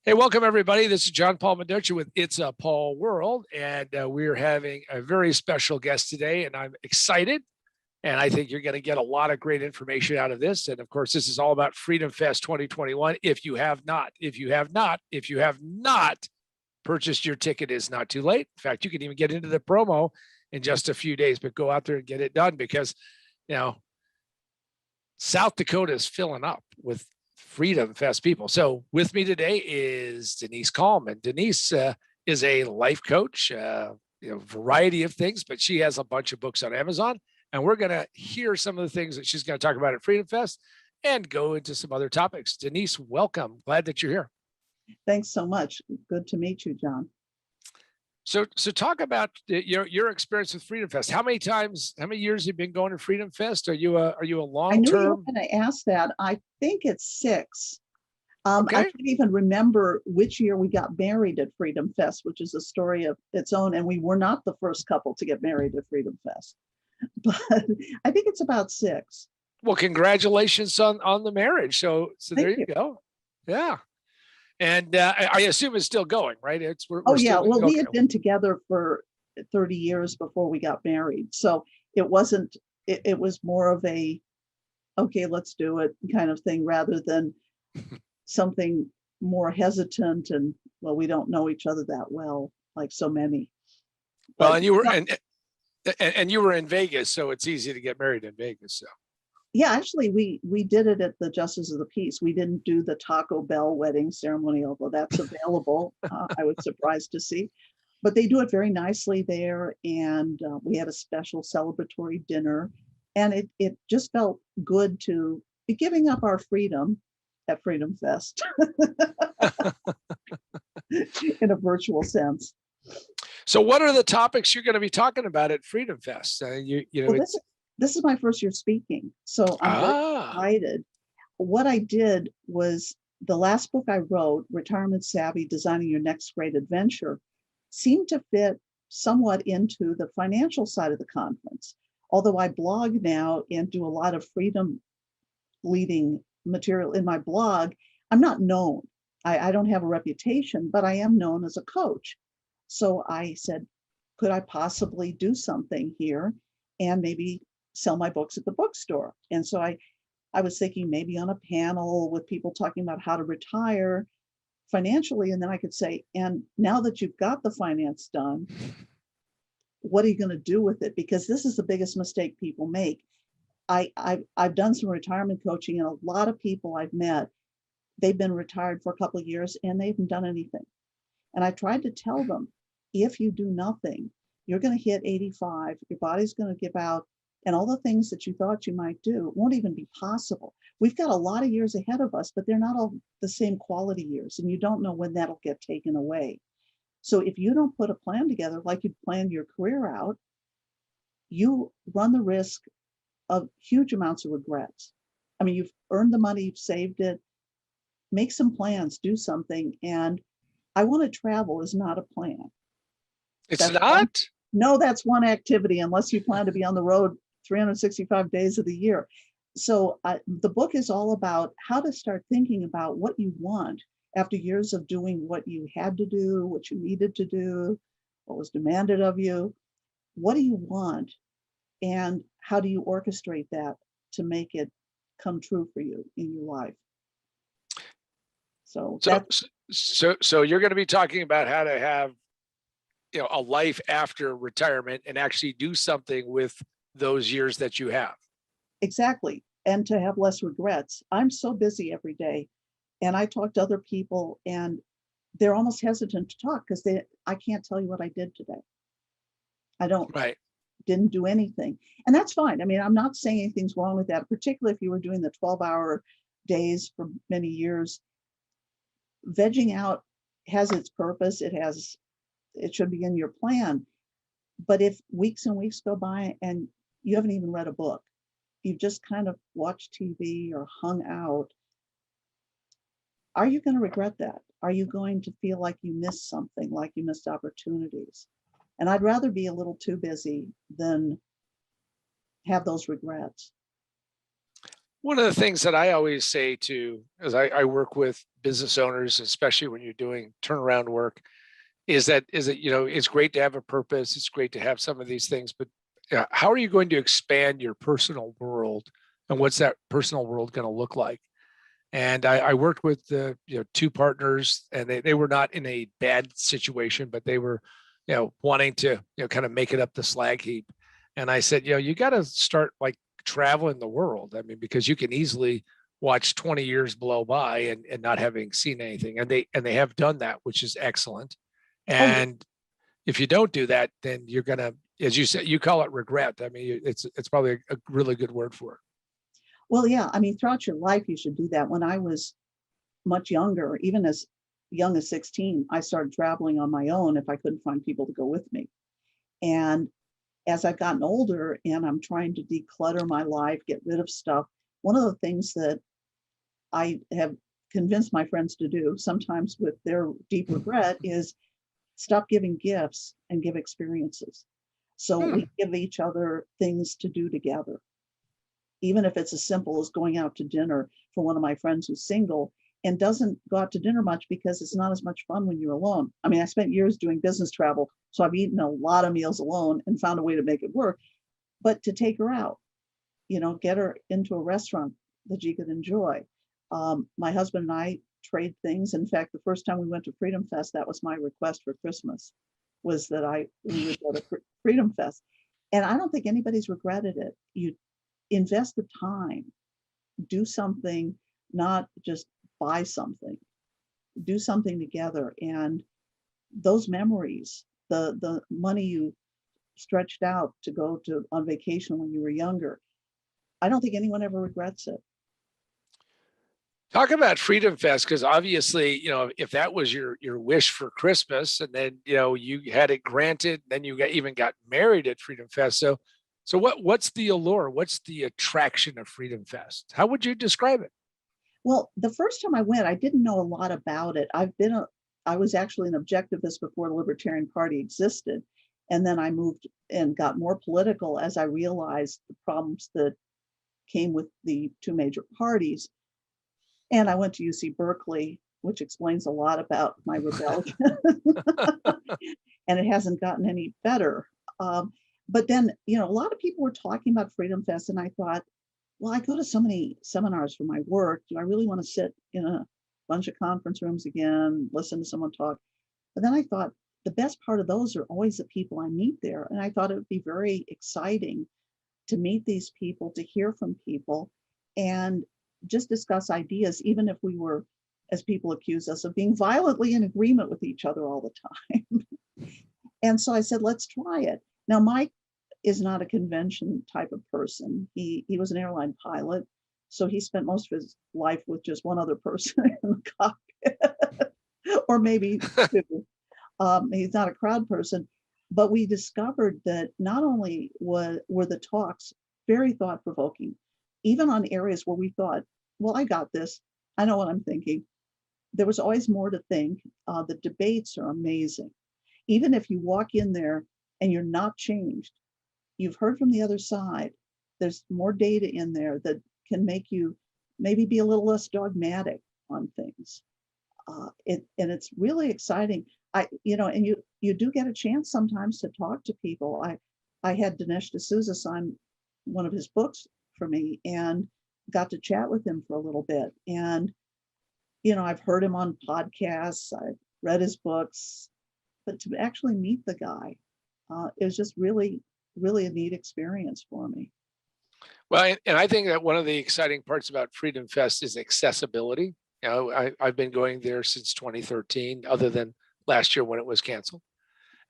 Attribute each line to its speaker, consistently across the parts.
Speaker 1: Hey, welcome everybody. This is John Paul Mendoza with It's a Paul World, and we're having a very special guest today, and I'm excited. And I think you're going to get a lot of great information out of this. And of course, this is all about Freedom Fest 2021. If you have not purchased your ticket, it's not too late. In fact, you can even get into the promo in just a few days, but go out there and get it done because, South Dakota is filling up with Freedom Fest people. So with me today is Denise Kalm, and Denise is a life coach, variety of things, but she has a bunch of books on Amazon, and we're going to hear some of the things that she's going to talk about at Freedom Fest and go into some other topics. Denise, welcome. Glad that you're here.
Speaker 2: Thanks so much. Good to meet you, John.
Speaker 1: So talk about your experience with Freedom Fest. How many years have you been going to Freedom Fest? Are you a long-term?
Speaker 2: I knew you were going to ask that. I think it's 6.
Speaker 1: Okay.
Speaker 2: I can't even remember which year we got married at Freedom Fest, which is a story of its own. And we were not the first couple to get married at Freedom Fest, but I think it's about 6.
Speaker 1: Well, congratulations on the marriage. So there you go. Yeah. And I assume it's still going, right?
Speaker 2: Well, we had been together for 30 years before we got married. So it wasn't, it was more of a, okay, let's do it kind of thing rather than something more hesitant and, well, we don't know each other that well, like so many.
Speaker 1: Well, and you were in Vegas, so it's easy to get married in Vegas. So.
Speaker 2: Yeah, actually, we did it at the Justice of the Peace. We didn't do the Taco Bell wedding ceremony, although that's available. I was surprised to see. But they do it very nicely there. And we had a special celebratory dinner. And it just felt good to be giving up our freedom at Freedom Fest in a virtual sense.
Speaker 1: So what are the topics you're going to be talking about at Freedom Fest?
Speaker 2: This is my first year speaking, so I'm very excited. What I did was the last book I wrote, Retirement Savvy, Designing Your Next Great Adventure, seemed to fit somewhat into the financial side of the conference. Although I blog now and do a lot of freedom leading material in my blog, I'm not known. I don't have a reputation, but I am known as a coach. So I said, could I possibly do something here and maybe sell my books at the bookstore? And so I was thinking maybe on a panel with people talking about how to retire financially. And then I could say, and now that you've got the finance done, what are you going to do with it? Because this is the biggest mistake people make. I've done some retirement coaching, and a lot of people I've met, they've been retired for a couple of years and they haven't done anything. And I tried to tell them, if you do nothing, you're going to hit 85, your body's going to give out, and all the things that you thought you might do won't even be possible. We've got a lot of years ahead of us, but they're not all the same quality years, and you don't know when that'll get taken away. So if you don't put a plan together like you planned your career out, you run the risk of huge amounts of regrets. I mean, you've earned the money, you've saved it, make some plans, do something. And I Want to Travel is not a plan.
Speaker 1: It's not?
Speaker 2: No, that's one activity, unless you plan to be on the road 365 days of the year. So the book is all about how to start thinking about what you want after years of doing what you had to do, what you needed to do, what was demanded of you. What do you want? And how do you orchestrate that to make it come true for you in your life? So
Speaker 1: you're going to be talking about how to have a life after retirement and actually do something with those years that you have.
Speaker 2: Exactly. And to have less regrets. I'm so busy every day, and I talk to other people and they're almost hesitant to talk because I can't tell you what I did today. I didn't do anything. And that's fine. I mean, I'm not saying anything's wrong with that, particularly if you were doing the 12-hour days for many years. Vegging out has its purpose. It should be in your plan. But if weeks and weeks go by and you haven't even read a book, you've just kind of watched TV or hung out, are you going to regret that? Are you going to feel like you missed something, like you missed opportunities? And I'd rather be a little too busy than have those regrets.
Speaker 1: One of the things that I always say to, as I work with business owners, especially when you're doing turnaround work, is that it's great to have a purpose. It's great to have some of these things, but how are you going to expand your personal world, and what's that personal world going to look like? And I worked with the two partners, and they were not in a bad situation, but they were wanting to kind of make it up the slag heap. And I said, you got to start like traveling the world. I mean, because you can easily watch 20 years blow by and not having seen anything. And they have done that, which is excellent.
Speaker 2: Oh, yeah.
Speaker 1: And if you don't do that, then you're gonna, as you said, you call it regret. I mean, it's probably a really good word for it.
Speaker 2: Well, yeah. I mean, throughout your life, you should do that. When I was much younger, even as young as 16, I started traveling on my own if I couldn't find people to go with me. And as I've gotten older and I'm trying to declutter my life, get rid of stuff, one of the things that I have convinced my friends to do, sometimes with their deep regret, is stop giving gifts and give experiences. So
Speaker 1: Hmm.
Speaker 2: we give each other things to do together, even if it's as simple as going out to dinner. For one of my friends who's single and doesn't go out to dinner much because it's not as much fun when you're alone. I mean, I spent years doing business travel, so I've eaten a lot of meals alone and found a way to make it work. But to take her out, get her into a restaurant that she could enjoy. My husband and I trade things. In fact, the first time we went to Freedom Fest, that was my request for Christmas, was that we would go to Freedom Fest. And I don't think anybody's regretted it. You invest the time, do something, not just buy something, do something together. And those memories, the money you stretched out to go to on vacation when you were younger, I don't think anyone ever regrets it.
Speaker 1: Talk about Freedom Fest, because obviously, if that was your wish for Christmas, and then you had it granted, then you even got married at Freedom Fest. So what's the allure? What's the attraction of Freedom Fest? How would you describe it?
Speaker 2: Well, the first time I went, I didn't know a lot about it. I was actually an objectivist before the Libertarian Party existed. And then I moved and got more political as I realized the problems that came with the two major parties. And I went to UC Berkeley, which explains a lot about my rebellion. And it hasn't gotten any better. But then, a lot of people were talking about Freedom Fest, and I thought, well, I go to so many seminars for my work. Do I really want to sit in a bunch of conference rooms again, listen to someone talk? But then I thought the best part of those are always the people I meet there. And I thought it would be very exciting to meet these people, to hear from people, and just discuss ideas, even if we were, as people accuse us of, being violently in agreement with each other all the time. And so I said, let's try it. Now, Mike is not a convention type of person. He was an airline pilot, so he spent most of his life with just one other person in the cockpit, or maybe two. He's not a crowd person, but we discovered that not only were the talks very thought provoking, even on areas where we thought, well, I got this, I know what I'm thinking. There was always more to think. The debates are amazing. Even if you walk in there and you're not changed, you've heard from the other side. There's more data in there that can make you maybe be a little less dogmatic on things. And it's really exciting. And you do get a chance sometimes to talk to people. I had Dinesh D'Souza sign one of his books for me and got to chat with him for a little bit. And I've heard him on podcasts, I've read his books, but to actually meet the guy, it was just really, really a neat experience for me.
Speaker 1: Well, and I think that one of the exciting parts about Freedom Fest is accessibility. I've been going there since 2013, other than last year when it was canceled.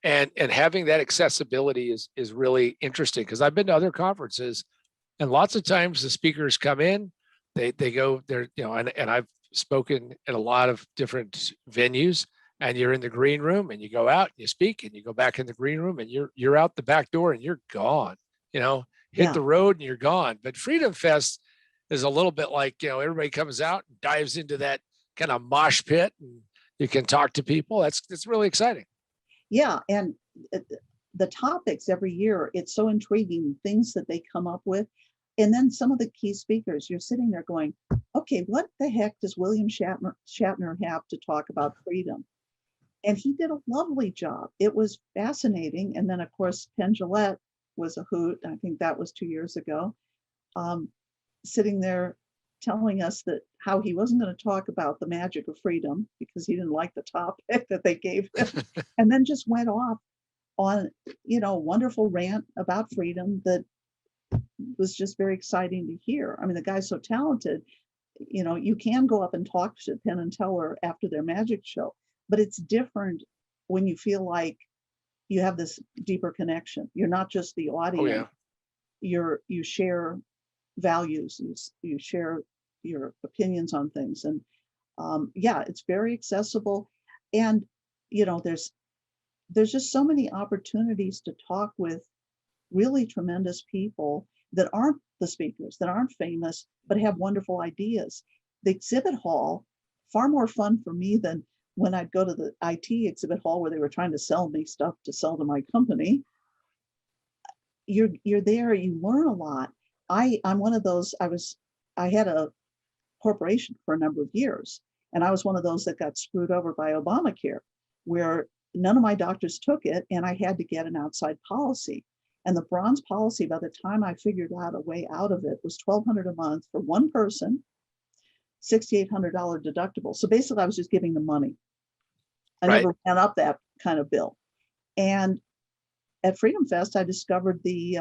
Speaker 1: And having that accessibility is really interesting, because I've been to other conferences, and lots of times the speakers come in, they go there, and I've spoken at a lot of different venues, and you're in the green room and you go out and you speak and you go back in the green room and you're out the back door and you're gone, hit
Speaker 2: Yeah.
Speaker 1: the road and you're gone. But Freedom Fest is a little bit like, everybody comes out and dives into that kind of mosh pit, and you can talk to people. That's really exciting.
Speaker 2: Yeah. And the topics every year, it's so intriguing, things that they come up with. And then some of the key speakers, you're sitting there going, okay, what the heck does William Shatner have to talk about freedom? And he did a lovely job. It was fascinating. And then, of course, Penn Jillette was a hoot. I think that was 2 years ago, sitting there telling us that how he wasn't going to talk about the magic of freedom because he didn't like the topic that they gave him, and then just went off on, a wonderful rant about freedom that was just very exciting to hear. I mean, the guy's so talented. You can go up and talk to Penn and Teller after their magic show, but it's different when you feel like you have this deeper connection. You're not just the audience. You share values, you share your opinions on things, and it's very accessible. And there's just so many opportunities to talk with really tremendous people that aren't the speakers, that aren't famous, but have wonderful ideas. The exhibit hall, far more fun for me than when I'd go to the IT exhibit hall where they were trying to sell me stuff to sell to my company. You're there, you learn a lot. I'm one of those, I had a corporation for a number of years, and I was one of those that got screwed over by Obamacare, where none of my doctors took it, and I had to get an outside policy. And the bronze policy, by the time I figured out a way out of it, was $1,200 a month for one person, $6,800 deductible. So basically, I was just giving them money. I never ran up that kind of bill. And at FreedomFest, I discovered the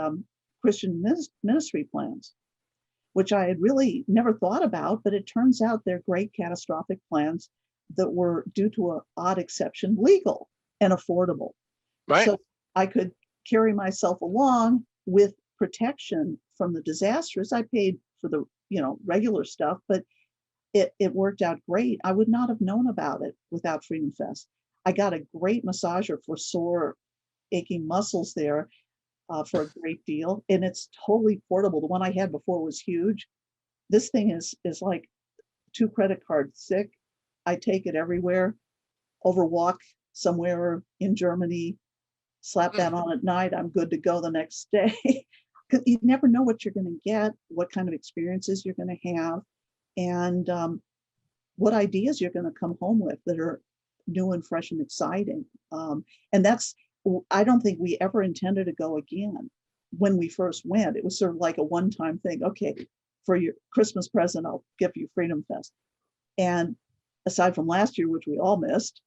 Speaker 2: Christian ministry plans, which I had really never thought about, but it turns out they're great catastrophic plans that were, due to an odd exception, legal and affordable.
Speaker 1: Right.
Speaker 2: So I could carry myself along with protection from the disasters. I paid for the regular stuff, but it worked out great. I would not have known about it without Freedom Fest. I got a great massager for sore, aching muscles there for a great deal, and it's totally portable. The one I had before was huge. This thing is like 2 credit cards thick. I take it everywhere. Overwalk somewhere in Germany, slap that on at night, I'm good to go the next day. Because you never know what you're going to get, what kind of experiences you're going to have, and what ideas you're going to come home with that are new and fresh and exciting. And I don't think we ever intended to go again. When we first went, it was sort of like a one-time thing. Okay, for your Christmas present, I'll give you Freedom Fest. And aside from last year, which we all missed,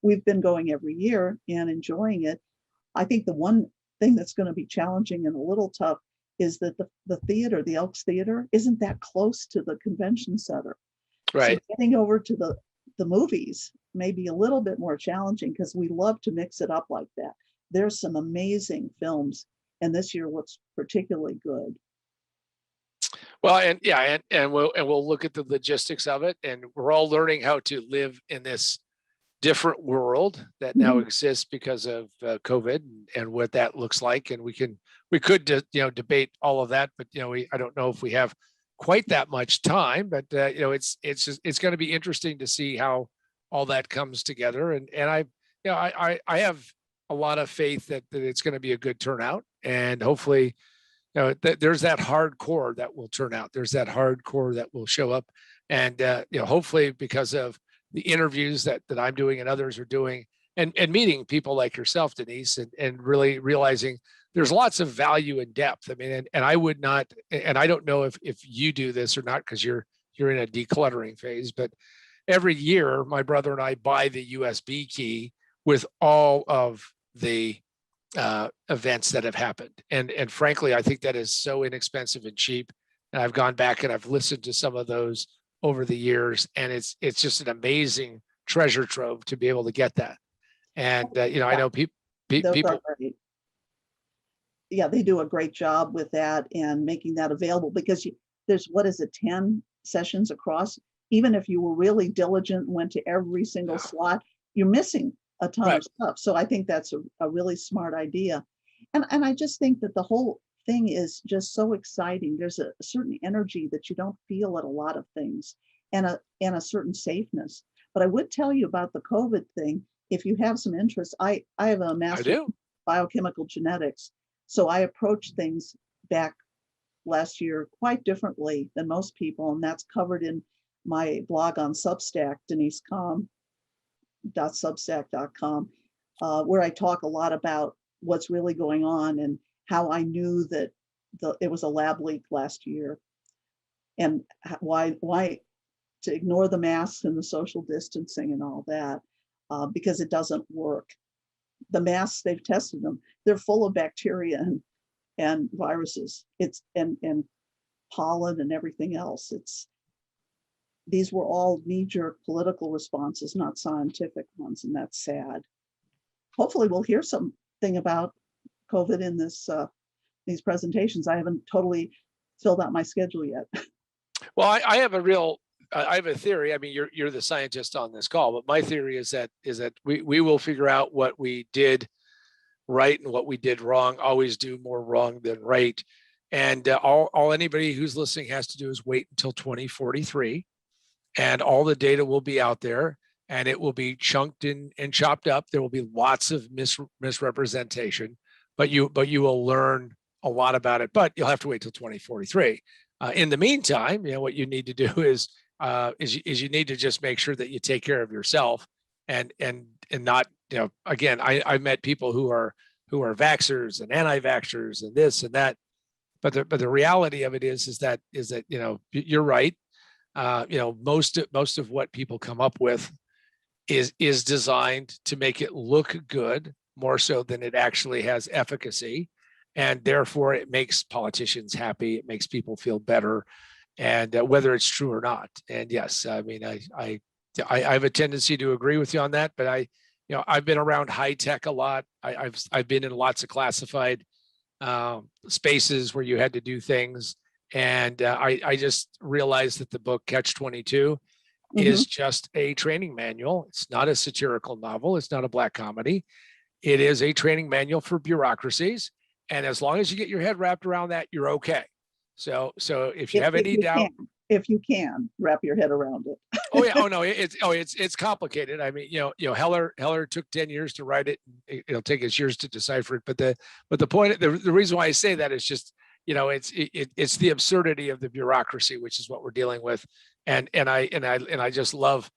Speaker 2: we've been going every year and enjoying it. I think the one thing that's going to be challenging and a little tough is that the theater, the Elks Theater, isn't that close to the convention center.
Speaker 1: Right.
Speaker 2: So getting over to the movies may be a little bit more challenging because we love to mix it up like that. There's some amazing films, and this year looks particularly good.
Speaker 1: Well, and we'll look at the logistics of it, and we're all learning how to live in this different world that now exists because of COVID and what that looks like. And we could debate all of that, but I don't know if we have quite that much time. But it's going to be interesting to see how all that comes together. And I have a lot of faith that it's going to be a good turnout, and hopefully there's that hardcore that will turn out. There's that hardcore that will show up, and hopefully because of the interviews that I'm doing and others are doing, and meeting people like yourself, Denise, and really realizing there's lots of value and depth. I mean, and I would not, and I don't know if you do this or not, because you're in a decluttering phase, but every year my brother and I buy the USB key with all of the events that have happened. And frankly, I think that is so inexpensive and cheap. And I've gone back and I've listened to some of those over the years, and it's just an amazing treasure trove to be able to get that. And I know people.
Speaker 2: Yeah, they do a great job with that and making that available, because there's 10 sessions across. Even if you were really diligent and went to every single slot, you're missing a ton of stuff. So I think that's a really smart idea. And I just think that the whole thing is just so exciting. There's a certain energy that you don't feel at a lot of things, and a certain safeness. But I would tell you about the COVID thing. If you have some interest, I have a master's in biochemical genetics. So I approach things back last year quite differently than most people, and that's covered in my blog on Substack, denisekalm.substack.com, where I talk a lot about what's really going on and how I knew that it was a lab leak last year, and why to ignore the masks and the social distancing and all that, because it doesn't work. The masks, they've tested them, they're full of bacteria and viruses. It's and pollen and everything else. These were all knee-jerk political responses, not scientific ones, and that's sad. Hopefully we'll hear something about COVID in these presentations. I haven't totally filled out my schedule yet.
Speaker 1: Well, I have a theory. I mean, you're the scientist on this call, but my theory is that we will figure out what we did right and what we did wrong. Always do more wrong than right. And all anybody who's listening has to do is wait until 2043, and all the data will be out there, and it will be chunked and chopped up. There will be lots of misrepresentation, but you will learn a lot about it. But you'll have to wait till 2043. In the meantime, what you need to do is you need to just make sure that you take care of yourself and not, again, I met people who are vaxxers and anti-vaxxers and this and that, but the reality of it is that you're right. Most of what people come up with is designed to make it look good more so than it actually has efficacy. And therefore it makes politicians happy. It makes people feel better, and whether it's true or not. And yes, I mean, I have a tendency to agree with you on that, but I've been around high tech a lot. I've been in lots of classified spaces where you had to do things. And I just realized that the book Catch-22 is just a training manual. It's not a satirical novel. It's not a black comedy. It is a training manual for bureaucracies. And as long as you get your head wrapped around that, you're okay. So if you have any doubt,
Speaker 2: if you can wrap your head around it.
Speaker 1: Oh yeah. Oh no. It's complicated. I mean, Heller took 10 years to write it. It'll take us years to decipher it. But the point, the reason why I say that is just, it's the absurdity of the bureaucracy, which is what we're dealing with. And I just love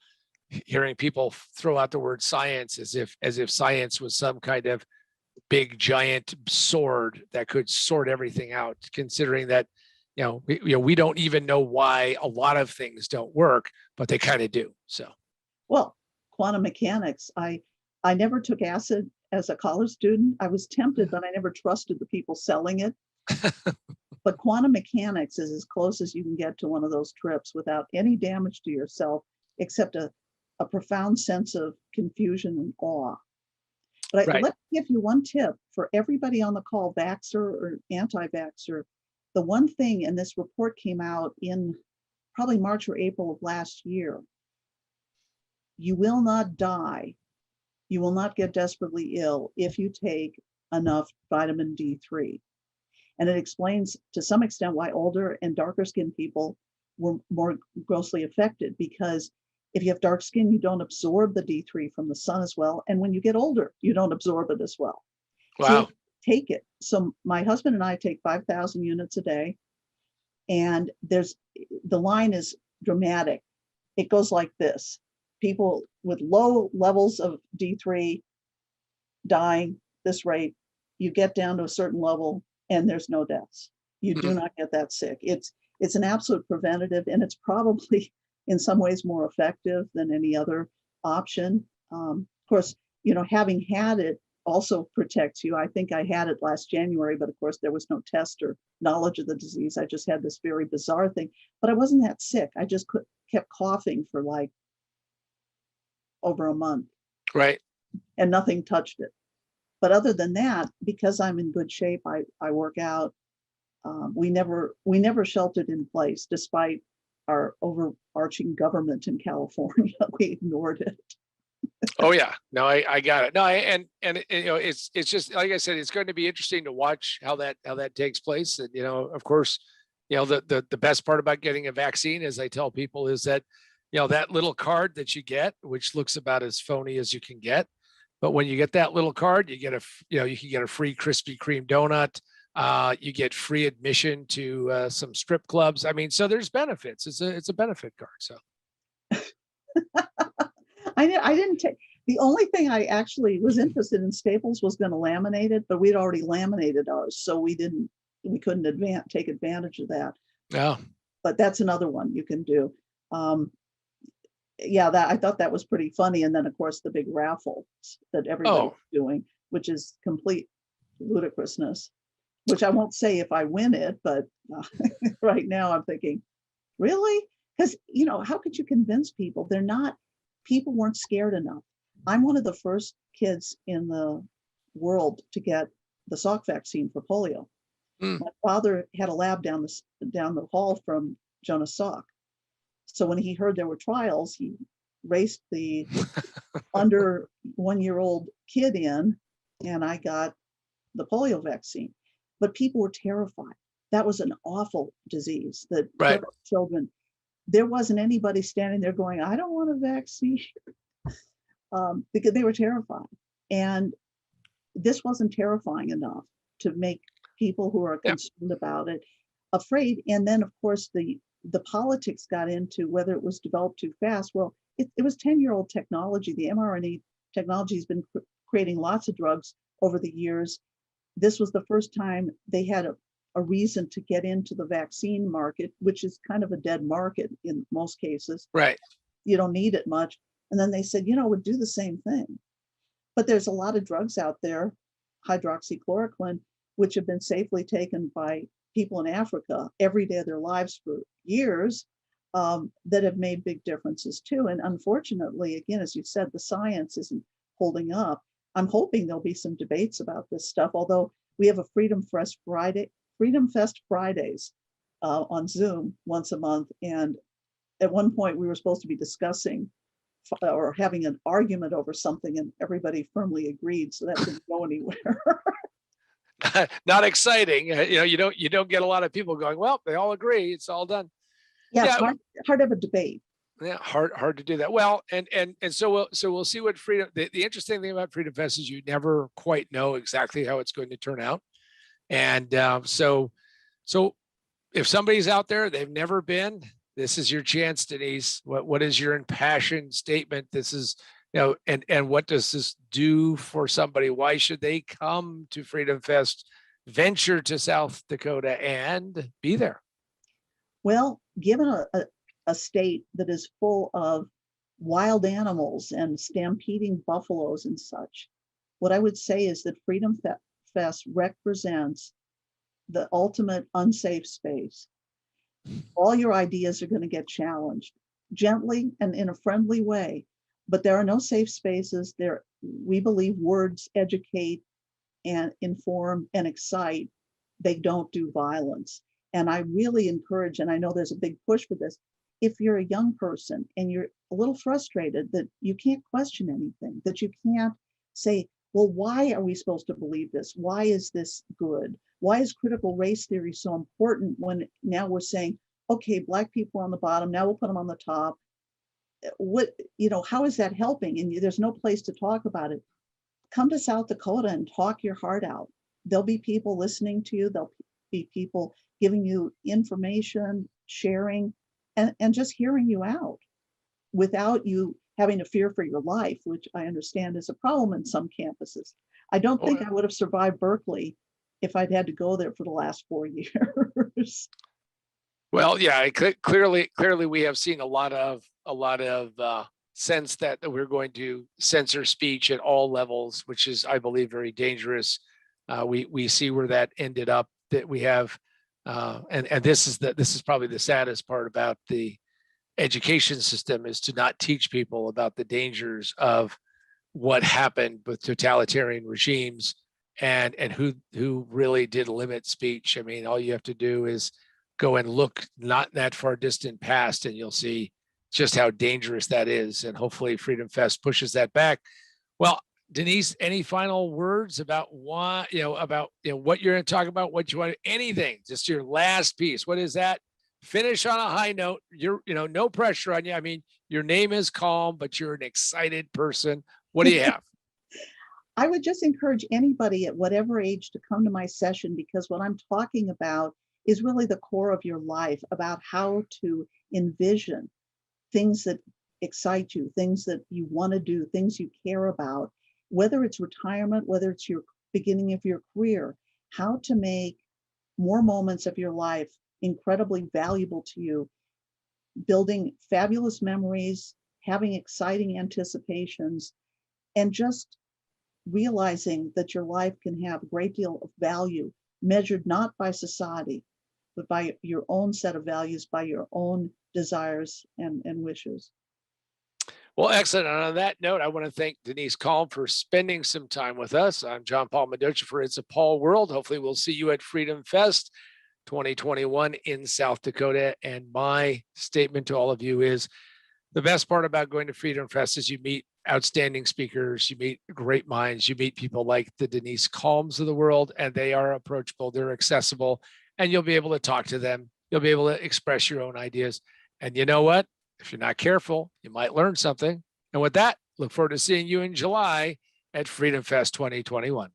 Speaker 1: hearing people throw out the word science as if science was some kind of big giant sword that could sort everything out, considering that we don't even know why a lot of things don't work, but they kind of do. So,
Speaker 2: well, quantum mechanics, I never took acid as a college student. I was tempted, but I never trusted the people selling it. But quantum mechanics is as close as you can get to one of those trips without any damage to yourself, except a profound sense of confusion and awe. But let me give you one tip for everybody on the call, vaxxer or anti-vaxxer. The one thing, and this report came out in probably March or April of last year, you will not die. You will not get desperately ill if you take enough vitamin D3. And it explains to some extent why older and darker skinned people were more grossly affected, because if you have dark skin, you don't absorb the D3 from the sun as well. And when you get older, you don't absorb it as well.
Speaker 1: Wow.
Speaker 2: So take it. So my husband and I take 5,000 units a day. And the line is dramatic. It goes like this. People with low levels of D3 dying this rate, you get down to a certain level and there's no deaths. You do not get that sick. It's an absolute preventative, and it's probably in some ways more effective than any other option. Of course, having had it also protects you. I think I had it last January, but of course there was no test or knowledge of the disease. I just had this very bizarre thing, but I wasn't that sick. I just kept coughing for like over a month.
Speaker 1: Right.
Speaker 2: And nothing touched it. But other than that, because I'm in good shape, I work out. We never sheltered in place, despite our overarching government in California. We ignored it.
Speaker 1: Oh yeah, no, I got it. No, it's just like I said, it's going to be interesting to watch how that takes place. And of course, the best part about getting a vaccine, as I tell people, is that that little card that you get, which looks about as phony as you can get, but when you get that little card, you get you can get a free Krispy Kreme donut. You get free admission to some strip clubs. I mean, so there's benefits. It's a benefit card. So
Speaker 2: I didn't take, the only thing I actually was interested in, Staples was going to laminate it, but we'd already laminated ours. So we couldn't take advantage of that.
Speaker 1: yeah.
Speaker 2: But that's another one you can do. Yeah, I thought that was pretty funny. And then of course the big raffle that everybody's doing, which is complete ludicrousness, which I won't say if I win it, but right now I'm thinking, really? Because, how could you convince people? People weren't scared enough. I'm one of the first kids in the world to get the Salk vaccine for polio. My father had a lab down the hall from Jonas Salk. So when he heard there were trials, he raced the under 1-year-old kid in, and I got the polio vaccine. But people were terrified. That was an awful disease that killed children. There wasn't anybody standing there going, I don't want a vaccine, because they were terrified. And this wasn't terrifying enough to make people who are concerned about it afraid. And then, of course, the politics got into whether it was developed too fast. Well, it was 10-year-old technology. The mRNA technology has been creating lots of drugs over the years. This was the first time they had a reason to get into the vaccine market, which is kind of a dead market in most cases.
Speaker 1: Right.
Speaker 2: You don't need it much. And then they said, we'd do the same thing. But there's a lot of drugs out there, hydroxychloroquine, which have been safely taken by people in Africa every day of their lives for years, that have made big differences too. And unfortunately, again, as you said, the science isn't holding up. I'm hoping there'll be some debates about this stuff, although we have a FreedomFest Fridays on Zoom once a month. And at one point we were supposed to be discussing or having an argument over something, and everybody firmly agreed. So that didn't go anywhere.
Speaker 1: Not exciting. You don't get a lot of people going, well, they all agree, it's all done.
Speaker 2: Yeah, it's hard to have a debate.
Speaker 1: Yeah, hard to do that. Well, and so we'll see what freedom. The interesting thing about FreedomFest is you never quite know exactly how it's going to turn out. And so if somebody's out there, they've never been, this is your chance, Denise. What is your impassioned statement? This is, and what does this do for somebody? Why should they come to FreedomFest, venture to South Dakota, and be there?
Speaker 2: Well, given a state that is full of wild animals and stampeding buffaloes and such, what I would say is that FreedomFest represents the ultimate unsafe space. All your ideas are going to get challenged gently and in a friendly way, but there are no safe spaces there. We believe words educate and inform and excite. They don't do violence. And I really encourage, and I know there's a big push for this, if you're a young person and you're a little frustrated that you can't question anything, that you can't say, well, why are we supposed to believe this? Why is this good? Why is critical race theory so important when now we're saying, okay, Black people are on the bottom, now we'll put them on the top. How is that helping? And there's no place to talk about it. Come to South Dakota and talk your heart out. There'll be people listening to you. There'll be people giving you information, sharing, and just hearing you out without you having to fear for your life, which I understand is a problem in some campuses. I don't think I would have survived Berkeley if I'd had to go there for the last 4 years.
Speaker 1: Well, yeah, clearly we have seen a lot of sense that we're going to censor speech at all levels, which is, I believe, very dangerous. We see where that ended up. That we have, and this is probably the saddest part about the education system, is to not teach people about the dangers of what happened with totalitarian regimes and who really did limit speech. I mean, all you have to do is go and look not that far distant past, and you'll see just how dangerous that is. And hopefully FreedomFest pushes that back. Well, Denise, any final words about why, what you're going to talk about, what you want, anything, just your last piece? What is that? Finish on a high note. You're, no pressure on you. I mean, your name is Kalm, but you're an excited person. What do you have?
Speaker 2: I would just encourage anybody at whatever age to come to my session, because what I'm talking about is really the core of your life, about how to envision things that excite you, things that you want to do, things you care about, whether it's retirement, whether it's your beginning of your career, how to make more moments of your life incredibly valuable to you, building fabulous memories, having exciting anticipations, and just realizing that your life can have a great deal of value measured not by society, but by your own set of values, by your own desires and wishes.
Speaker 1: Well, excellent. And on that note, I want to thank Denise Kalm for spending some time with us. I'm John Paul Mendoza for It's a Paul World. Hopefully we'll see you at Freedom Fest 2021 in South Dakota. And my statement to all of you is the best part about going to Freedom Fest is you meet outstanding speakers, you meet great minds, you meet people like the Denise Kalms of the world, and they are approachable, they're accessible, and you'll be able to talk to them. You'll be able to express your own ideas. And you know what? If you're not careful, you might learn something. And with that, look forward to seeing you in July at Freedom Fest 2021.